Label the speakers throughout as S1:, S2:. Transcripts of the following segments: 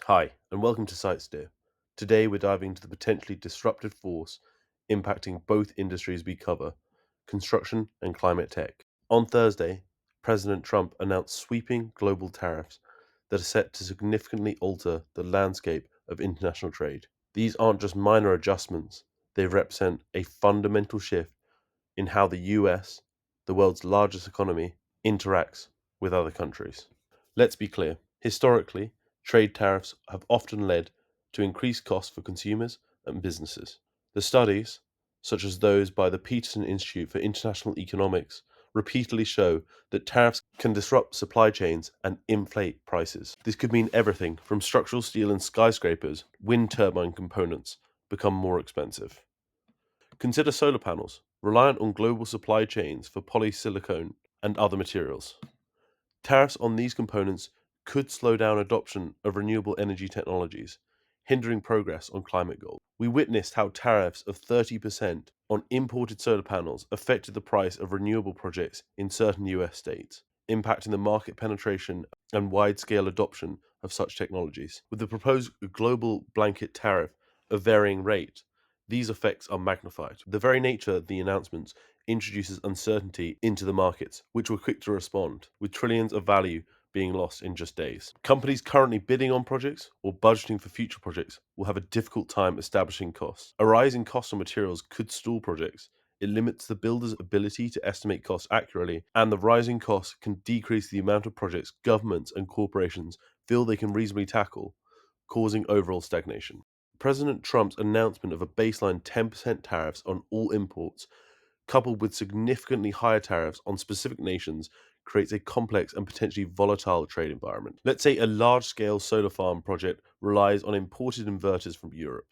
S1: Hi, and welcome to SiteSteer. Today we're diving into the potentially disruptive force impacting both industries we cover, construction and climate tech. On Thursday, President Trump announced sweeping global tariffs that are set to significantly alter the landscape of international trade. These aren't just minor adjustments, they represent a fundamental shift in how the US, the world's largest economy, interacts with other countries. Let's be clear. Historically, trade tariffs have often led to increased costs for consumers and businesses. The studies, such as those by the Peterson Institute for International Economics, repeatedly show that tariffs can disrupt supply chains and inflate prices. This could mean everything from structural steel and skyscrapers, wind turbine components become more expensive. Consider solar panels, reliant on global supply chains for polysilicon and other materials. Tariffs on these components could slow down adoption of renewable energy technologies, hindering progress on climate goals. We witnessed how tariffs of 30% on imported solar panels affected the price of renewable projects in certain US states, impacting the market penetration and wide scale adoption of such technologies. With the proposed global blanket tariff of varying rate, these effects are magnified. The very nature of the announcements introduces uncertainty into the markets, which were quick to respond, with trillions of value being lost in just days. Companies currently bidding on projects or budgeting for future projects will have a difficult time establishing costs. A rise in costs on materials could stall projects. It limits the builder's ability to estimate costs accurately, and the rising costs can decrease the amount of projects governments and corporations feel they can reasonably tackle, causing overall stagnation. President Trump's announcement of a baseline 10% tariffs on all imports, coupled with significantly higher tariffs on specific nations, creates a complex and potentially volatile trade environment. Let's say a large-scale solar farm project relies on imported inverters from Europe.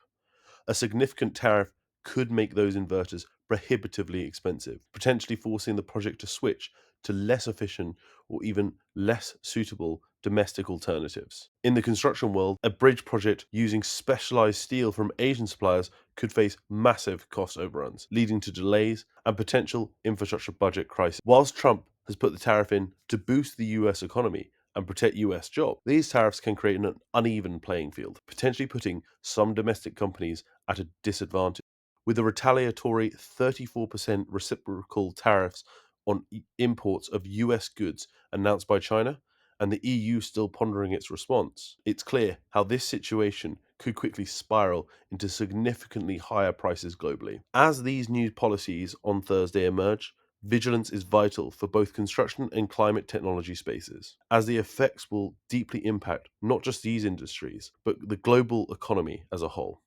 S1: A significant tariff could make those inverters prohibitively expensive, potentially forcing the project to switch to less efficient or even less suitable domestic alternatives. In the construction world, a bridge project using specialized steel from Asian suppliers could face massive cost overruns, leading to delays and potential infrastructure budget crisis. Whilst Trump has put the tariff in to boost the US economy and protect US jobs, these tariffs can create an uneven playing field, potentially putting some domestic companies at a disadvantage. With the retaliatory 34% reciprocal tariffs on imports of US goods announced by China, and the EU still pondering its response, it's clear how this situation could quickly spiral into significantly higher prices globally. As these new policies on Thursday emerge, vigilance is vital for both construction and climate technology spaces, as the effects will deeply impact not just these industries, but the global economy as a whole.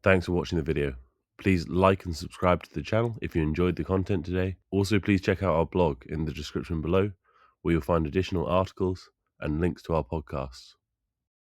S1: Thanks for watching the video. Please like and subscribe to the channel if you enjoyed the content today. Also, please check out our blog in the description below, where you'll find additional articles and links to our podcasts.